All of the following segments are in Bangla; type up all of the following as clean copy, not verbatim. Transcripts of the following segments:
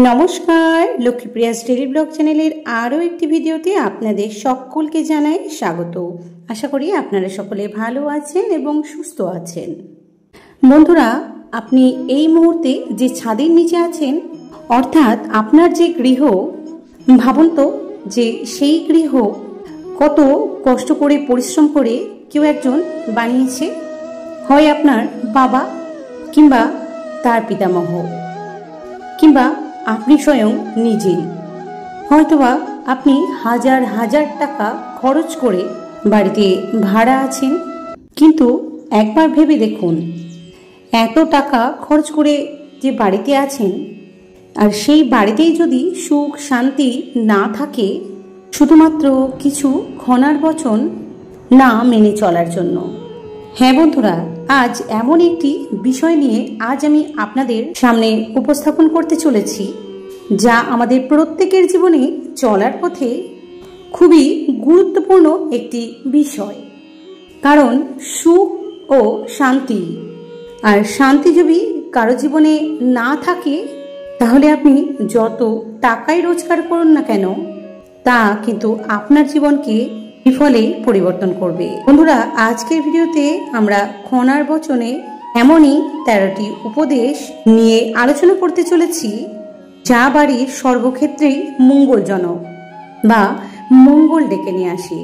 নমস্কার, লক্ষ্মীপ্রিয়াস ডেইলি ব্লগ চ্যানেলের আরও একটি ভিডিওতে আপনাদের সকলকে জানাই স্বাগত। আশা করি আপনারা সকলে ভালো আছেন এবং সুস্থ আছেন। বন্ধুরা, আপনি এই মুহূর্তে যে ছাদের নিচে আছেন, অর্থাৎ আপনার যে গৃহ, ভাবুন তো যে সেই গৃহ কত কষ্ট করে পরিশ্রম করে কেউ একজন বানিয়েছে। হয় আপনার বাবা কিংবা তার পিতামহ, কিংবা আপনি স্বয়ং নিজেই। হয়তোবা আপনি হাজার হাজার টাকা খরচ করে বাড়িতে ভাড়া আছেন, কিন্তু একবার ভেবে দেখুন, এত টাকা খরচ করে যে বাড়িতে আছেন, আর সেই বাড়িতেই যদি সুখ শান্তি না থাকে শুধুমাত্র কিছু খনার বচন না মেনে চলার জন্য। হ্যাঁ বন্ধুরা, আজ এমন একটি বিষয় নিয়ে আমি আপনাদের সামনে উপস্থাপন করতে চলেছি, যা আমাদের প্রত্যেকের জীবনে চলার পথে খুবই গুরুত্বপূর্ণ একটি বিষয়। কারণ সুখ ও শান্তি, আর শান্তি যদি কারো জীবনে না থাকে, তাহলে আপনি যত টাকাই রোজগার করুন না কেন, তা কিন্তু আপনার জীবনকে বিফলে পরিবর্তন করবে। বন্ধুরা, আজকের ভিডিওতে আমরা খনার বচনে এমনই 13টি উপদেশ নিয়ে আলোচনা করতে চলেছি, যা বাড়ির সর্বক্ষেত্রেই মঙ্গলজনক বা মঙ্গল ডেকে নিয়ে আসে।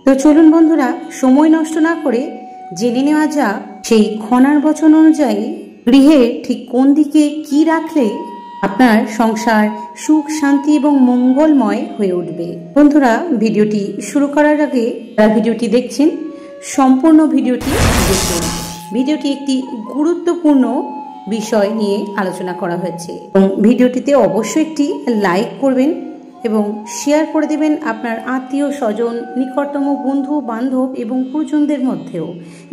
তো চলুন বন্ধুরা, সময় নষ্ট না করে জেনে নেওয়া যাক সেই খনার বচন অনুযায়ী গৃহে ঠিক কোন দিকে কি রাখলে আপনার সংসার সুখ শান্তি এবং মঙ্গলময় হয়ে উঠবে। বন্ধুরা, ভিডিওটি শুরু করার আগে যারা ভিডিওটি দেখছেন, সম্পূর্ণ ভিডিওটি দেখুন। ভিডিওটি একটি গুরুত্বপূর্ণ বিষয় নিয়ে আলোচনা করা হয়েছে এবং ভিডিওটিতে অবশ্যই একটি লাইক করবেন এবং শেয়ার করে দেবেন আপনার আত্মীয় স্বজন, নিকটতম বন্ধু বান্ধব এবং পরিজনদের মধ্যেও,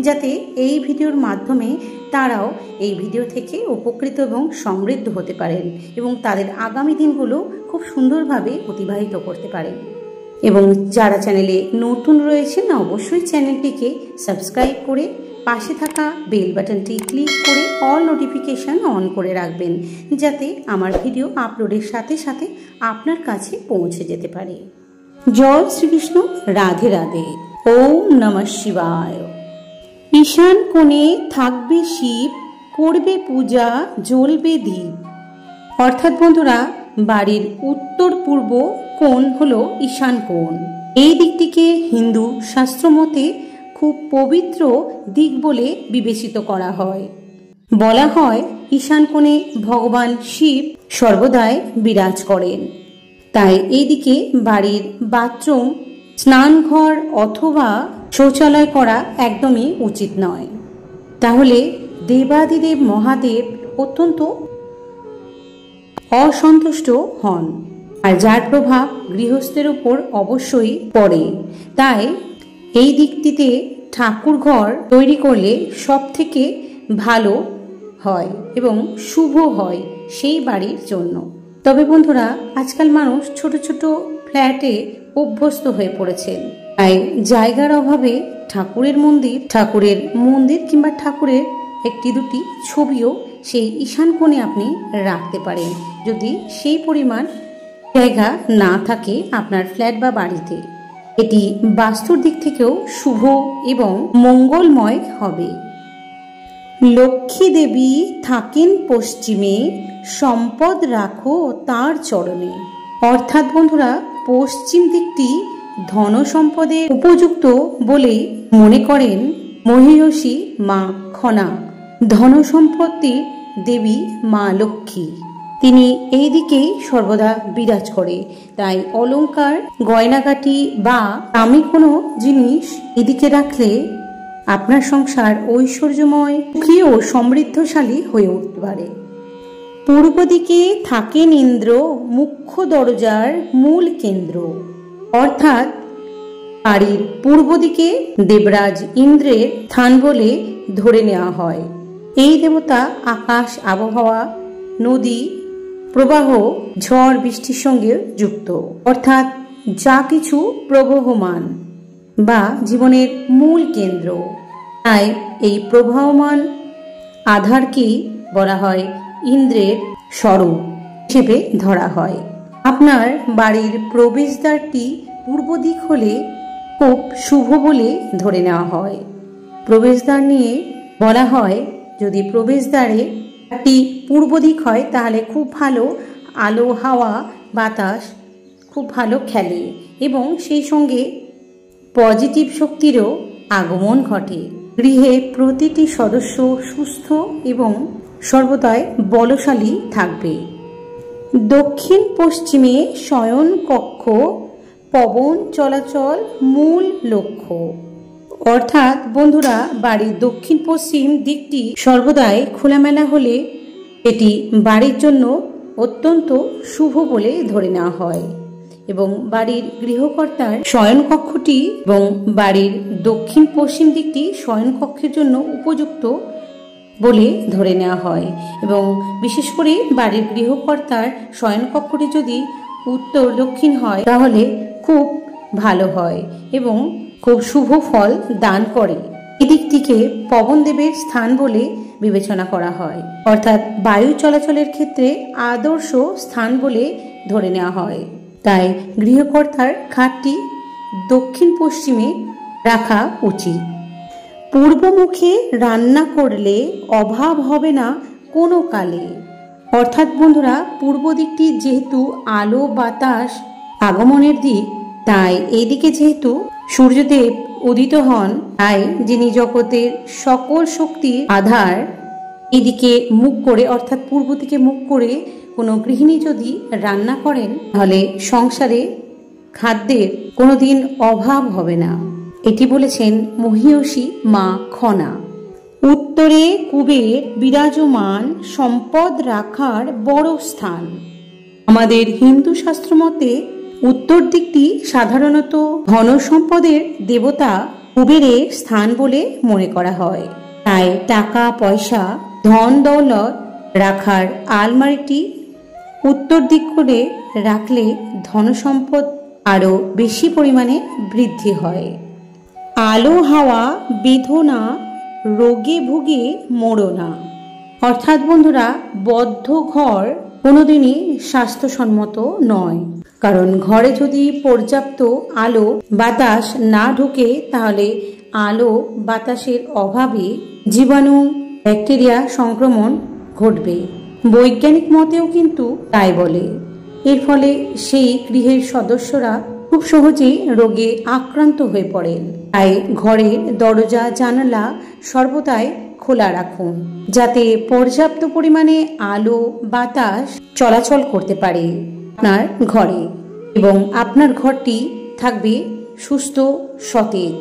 যাতে এই ভিডিওর মাধ্যমে তারাও এই ভিডিও থেকে উপকৃত এবং সমৃদ্ধ হতে পারেন এবং তাদের আগামী দিনগুলো খুব সুন্দরভাবে অতিবাহিত করতে পারেন। এবং যারা চ্যানেলে নতুন রয়েছেন, অবশ্যই চ্যানেলটিকে সাবস্ক্রাইব করে পাশে থাকা বেল বাটনটি ক্লিক করে অল নোটিফিকেশন অন করে রাখবেন, যাতে আমার ভিডিও আপলোডের সাথে সাথে আপনার কাছে পৌঁছে যেতে পারে। জয় শ্রীকৃষ্ণ, রাধে রাধে। ওম নমঃ শিবায়। ঈশান কোণে থাকবে শিব, করবে পূজা, জ্বলবে দীপ। অর্থাৎ বন্ধুরা, বাড়ির উত্তর পূর্ব কোণ হলো ঈশান কোণ। এই দিকটিকে হিন্দু শাস্ত্র মতে খুব পবিত্র দিক বলে বিবেচিত করা হয়। বলা হয় ঈশান কোণে ভগবান শিব সর্বদাই বিরাজ করেন। তাই এই দিকে বাড়ির বাথরুম, স্নানঘর অথবা শৌচালয় করা একদমই উচিত নয়। তাহলে দেবাদিদেব মহাদেব অত্যন্ত অসন্তুষ্ট হন, আর যার প্রভাব গৃহস্থের উপর অবশ্যই পড়ে। তাই এই দিকটিতে ঠাকুর ঘর তৈরি করলে সব থেকে ভালো হয় এবং শুভ হয় সেই বাড়ির জন্য। তবে বন্ধুরা, আজকাল মানুষ ছোট ছোট ফ্ল্যাটে অভ্যস্ত হয়ে পড়েছেন, তাই জায়গার অভাবে ঠাকুরের মন্দির কিংবা ঠাকুরের একটি দুটি ছবিও সেই ঈশান কোণে আপনি রাখতে পারেন, যদি সেই পরিমাণ জায়গা না থাকে আপনার ফ্ল্যাট বা বাড়িতে। এটি বাস্তুর দিক থেকেও শুভ এবং মঙ্গলময় হবে। লক্ষ্মী দেবী থাকেন পশ্চিমে, সম্পদ রাখো তার চরণে। অর্থাৎ বন্ধুরা, পশ্চিম দিকটি ধন সম্পদের উপযুক্ত বলে মনে করেন মহিষী মা খনা, ধন সম্পত্তির দেবী মা লক্ষ্মী। তিনি এই দিকেই সর্বদা বিরাজ করে। তাই অলংকার, গয়নাগাটি বা দামি কোনো জিনিস এদিকে রাখলে আপনার সংসার ঐশ্বর্যময়, সুখী ও সমৃদ্ধশালী হয়ে উঠতে পারে। পূর্ব দিকে থাকেন ইন্দ্র, মুখ্য দরজার মূল কেন্দ্র। অর্থাৎ বাড়ির পূর্ব দিকে দেবরাজ ইন্দ্রের স্থান বলে ধরে নেওয়া হয়। এই দেবতা আকাশ, আবহাওয়া, নদী প্রবাহ, ঝড় বৃষ্টির সঙ্গে যুক্ত। অর্থাৎ যা কিছু প্রবহমান বা জীবনের মূল কেন্দ্র। তাই এই প্রবাহমান আধারকেই বলা হয় ইন্দ্রের স্বরূপ। হিসেবে ধরা হয়। আপনার বাড়ির প্রবেশদ্বারটি পূর্ব দিক হলে খুব শুভ বলে ধরে নেওয়া হয়। প্রবেশদ্বার নিয়ে বলা হয়, যদি প্রবেশদ্বারে একটি পূর্ব দিক হয় তাহলে খুব ভালো আলো, হাওয়া, বাতাস খুব ভালো খেলে এবং সেই সঙ্গে পজিটিভ শক্তিরও আগমন ঘটে। গৃহে প্রতিটি সদস্য সুস্থ এবং সর্বদাই বলশালী থাকবে। দক্ষিণ পশ্চিমে শয়ন কক্ষ, পবন চলাচল মূল লক্ষ্য। অর্থাৎ বন্ধুরা, বাড়ির দক্ষিণ পশ্চিম দিকটি সর্বদাই খোলামেলা হলে এটি বাড়ির জন্য অত্যন্ত শুভ বলে ধরে নেওয়া হয় এবং বাড়ির গৃহকর্তার শয়নকক্ষটি এবং বাড়ির দক্ষিণ পশ্চিম দিকটি শয়নকক্ষের জন্য উপযুক্ত বলে ধরে নেওয়া হয় এবং বিশেষ করে বাড়ির গৃহকর্তার শয়নকক্ষটি যদি উত্তর দক্ষিণ হয় তাহলে খুব ভালো হয় এবং খুব শুভ ফল দান করে। এদিকটিকে পবনদেবের স্থান বলে বিবেচনা করা হয়, অর্থাৎ বায়ু চলাচলের ক্ষেত্রে আদর্শ স্থান বলে ধরে নেওয়া হয়। তাই গৃহকর্তার খাটটি দক্ষিণ পশ্চিমে রাখা উচিত। পূর্বমুখে রান্না করলে অভাব হবে না কোনো কালে। অর্থাৎ বন্ধুরা, পূর্ব দিকটি যেহেতু আলো বাতাস আগমনের দিক, তাই এদিকে যেহেতু সূর্যদেব উদিত হন, তাই যিনি জগতের সকল শক্তির আধার, এদিকে মুখ করে অর্থাৎ পূর্ব দিকে মুখ করে কোনো গৃহিণী যদি রান্না করেন তাহলে সংসারে খাদ্যের কোনোদিন অভাব হবে না। এটি বলেছেন মহিয়সী মা খনা। উত্তরে কুবের বিরাজমান, সম্পদ রাখার বড় স্থান। আমাদের হিন্দু শাস্ত্র মতে উত্তর দিকটি সাধারণত ধন সম্পদের দেবতা কুবেরের স্থান বলে মনে করা হয়। তাই টাকা পয়সা ধন দৌলত রাখার আলমারিটি উত্তর দিক করে রাখলে ধন সম্পদ আরো বেশি পরিমাণে বৃদ্ধি হয়। আলো হাওয়া বেঁধো না, রোগে ভুগে মোড়ো না। অর্থাৎ বন্ধুরা, বদ্ধ ঘর কোনোদিনই স্বাস্থ্যসম্মত নয়, কারণ ঘরে যদি পর্যাপ্ত আলো বাতাস না ঢুকে তাহলে আলো বাতাসের অভাবে জীবাণু ব্যাকটেরিয়া সংক্রমণ ঘটবে। বৈজ্ঞানিক মতেও কিন্তু তাই বলে। এর ফলে সেই গৃহের সদস্যরা খুব সহজে রোগে আক্রান্ত হয়ে পড়েন। তাই ঘরের দরজা জানালা সর্বদাই খোলা রাখুন, যাতে পর্যাপ্ত পরিমাণে আলো বাতাস চলাচল করতে পারে আপনার ঘরে এবং আপনার ঘরটি থাকবে সুস্থ সতেজ।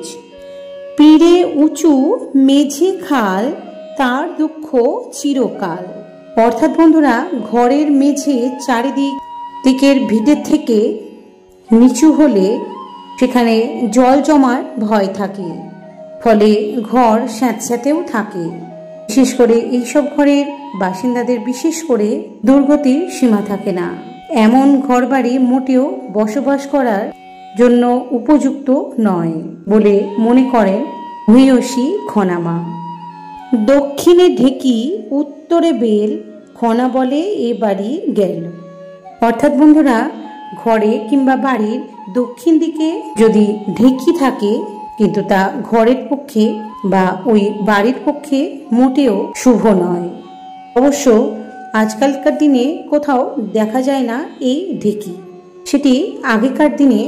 পীরে উঁচু মেঝে খাল, তার দুঃখ চিরকাল। অর্থাৎ বন্ধুরা, ঘরের মেঝে চারিদিক দিকের ভিটের থেকে নিচু হলে সেখানে জল জমার ভয় থাকে, ফলে ঘর স্যাঁতস্যাঁতেও থাকে। বিশেষ করে এইসব ঘরের বাসিন্দাদের বিশেষ করে দুর্গতির সীমা থাকে না। এমন ঘরবাড়ি মোটেও বসবাস করার জন্য উপযুক্ত নয় বলে মনে করেন মহিয়সী খনামা। দক্ষিণে ঢেকি, উত্তরে বেল, খনা বলে এ বাড়ি গেল। অর্থাৎ বন্ধুরা, ঘরে কিংবা বাড়ির দক্ষিণ দিকে যদি ঢেকি থাকে কিন্তু তা ঘরের পক্ষে বা ওই বাড়ির পক্ষে মোটেও শুভ নয়। অবশ্য আজকালকার দিনে কোথাও দেখা যায় না এই ঢেকি। সেটি আগেকার দিনে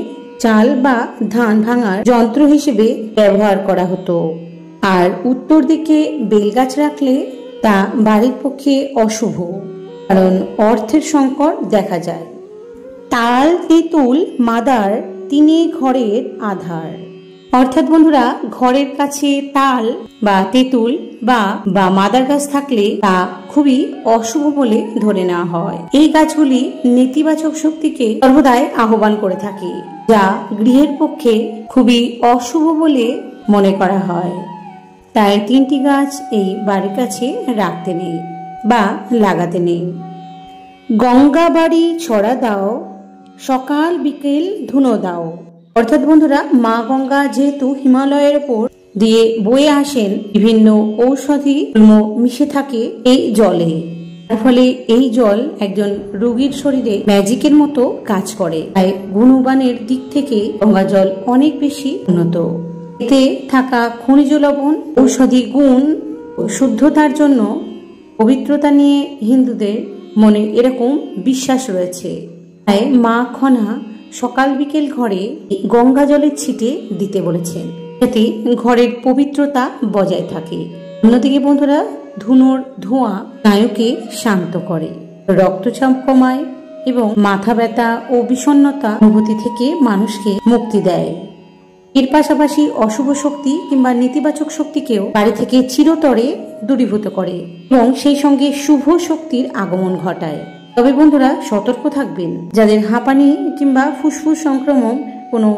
চাল বা ধান ভাঙার যন্ত্র হিসেবে ব্যবহার করা হতো। আর উত্তর দিকে বেলগাছ রাখলে তা বাড়ির পক্ষে অশুভ, কারণ অর্থের সংকট দেখা যায়। তাল তেঁতুল মাদার, তিনে ঘরের আধার। অর্থাৎ বন্ধুরা, ঘরের কাছে তাল বা তেঁতুল বা মাদার গাছ থাকলে তা খুবই অশুভ বলে ধরে নেওয়া হয়। এই গাছগুলি নেতিবাচক শক্তিকে সর্বদাই আহ্বান করে থাকে, যা গৃহের পক্ষে খুবই অশুভ বলে মনে করা হয়। তাই 3টি গাছ এই বাড়ির কাছে রাখতে নেই বা লাগাতে নেই। গঙ্গা বাড়ি ছড়া দাও, সকাল বিকেল ধুনো দাও। অর্থাৎ বন্ধুরা, মা গঙ্গা যেহেতু হিমালয়ের উপর দিয়ে বয়ে আসেন, বিভিন্ন ঔষধি গুল্ম মিশে থাকে এই জলে, তার ফলে এই জল একজন রোগীর শরীরে ম্যাজিকের মতো কাজ করে। তাই গুণমানের দিক থেকে গঙ্গা জল অনেক বেশি উন্নত। এতে থাকা খনিজ লবণ, ঔষধি গুণ, শুদ্ধতার জন্য পবিত্রতা নিয়ে হিন্দুদের মনে এরকম বিশ্বাস রয়েছে। তাই মা খনা সকাল বিকেল ঘরে গঙ্গা জলের ছিটে দিতে বলেছেন, যাতে ঘরের পবিত্রতা বজায় থাকে। অন্যদিকে বন্ধুরা, ধুনোর ধোঁয়া স্নায়ুকে শান্ত করে, রক্তচাপ কমায় এবং মাথা ব্যথা ও বিষণ্ণতা অনুভূতি থেকে মানুষকে মুক্তি দেয়। এর পাশাপাশি অশুভ শক্তি কিংবা নেতিবাচক শক্তিকেও বাড়ি থেকে চিরতরে দূরীভূত করে এবং সেই সঙ্গে শুভ শক্তির আগমন ঘটায়। তবে বন্ধুরা, সতর্ক থাকবেন। যাদের হাঁপানি কিংবা ফুসফুস সংক্রমণ কোনো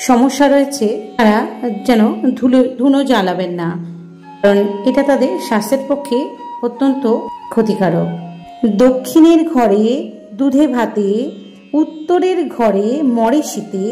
সমস্যা রয়েছে তারা যেন ধুনো জ্বালাবেন না, কারণ এটা তাদের স্বাস্থ্যের পক্ষে অত্যন্ত ক্ষতিকারক। দক্ষিণের ঘরে দুধে ভাতে, উত্তরের ঘরে মরে শীতে,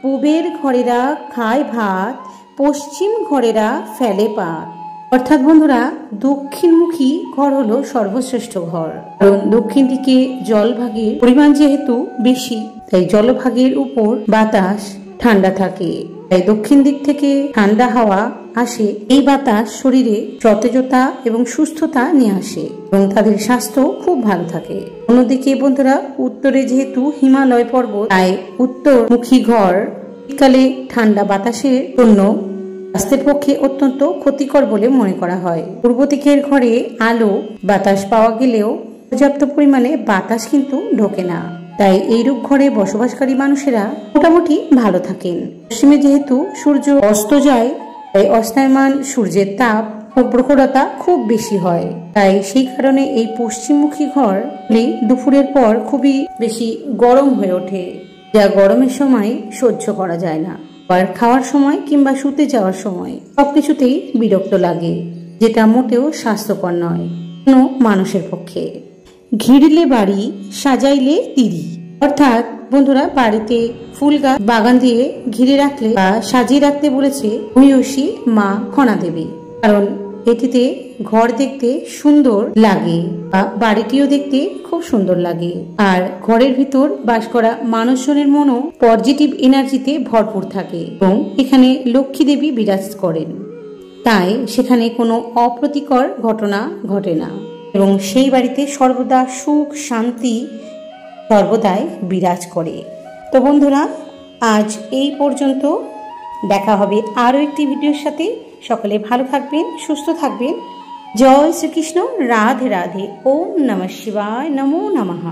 পূবের ঘরেরা খায় ভাত, পশ্চিম ঘরেরা ফেলে পাত। অর্থাৎ বন্ধুরা, দক্ষিণমুখী ঘর হলো সর্বশ্রেষ্ঠ ঘর, কারণ দক্ষিণ দিকে জলভাগের পরিমাণ যেহেতু বেশি, তাই জলভাগের উপর বাতাস ঠান্ডা থাকে। তাই দক্ষিণ দিক থেকে ঠান্ডা হাওয়া আসে, এই বাতাস শরীরে সতেজতা এবং সুস্থতা নিয়ে আসে এবং তাদের স্বাস্থ্য খুব ভালো থাকে। অন্যদিকে বন্ধুরা, উত্তরে যেহেতু হিমালয় পর্বত, তাই উত্তরমুখী ঘর শীতকালে ঠান্ডা বাতাসের জন্য স্বাস্থ্যের পক্ষে অত্যন্ত ক্ষতিকর বলে মনে করা হয়। পূর্ব দিকের ঘরে আলো বাতাস পাওয়া গেলেও পর্যাপ্ত পরিমাণে বাতাস কিন্তু ঢোকে না, তাই এইরূপ ঘরে বসবাসকারী মানুষেরা মোটামুটি ভালো থাকেন। পশ্চিমে যেহেতু সূর্য অস্ত যায়, তাই অস্তায়মান সূর্যের তাপ ও প্রখরতা খুব বেশি হয়, তাই সেই কারণে এই পশ্চিমমুখী ঘর দুপুরের পর খুবই বেশি গরম হয়ে ওঠে, যা গরমের সময় সহ্য করা যায় না। আর খাওয়ার সময় কিংবা শুতে যাওয়ার সময় সবকিছুতেই বিরক্ত লাগে, যেটা মোটেও স্বাস্থ্যকর নয় কোনো মানুষের পক্ষে। ঘিরলে বাড়ি, সাজাইলে তিরি। অর্থাৎ বন্ধুরা, বাড়িতে ফুল গাছ বাগান দিয়ে ঘিরে রাখলে বা সাজিয়ে রাখতে বলেছে মহিষী মা খনা দেবী, কারণ এটিতে ঘর দেখতে সুন্দর লাগে বা বাড়িটিও দেখতে খুব সুন্দর লাগে। আর ঘরের ভিতর বাস করা মানুষজনের মনও পজিটিভ এনার্জিতে ভরপুর থাকে এবং এখানে লক্ষ্মী দেবী বিরাজ করেন, তাই সেখানে কোনো অপ্রীতিকর ঘটনা ঘটে না এবং সেই বাড়িতে সর্বদা সুখ শান্তি সর্বদাই বিরাজ করে। তো বন্ধুরা, আজ এই পর্যন্ত। দেখা হবে আরও একটি ভিডিওর সাথে। সকলে ভালো থাকবেন, সুস্থ থাকবেন। জয় শ্রীকৃষ্ণ, রাধে রাধে। ওম নমঃ শিবায়, নমো নমঃ।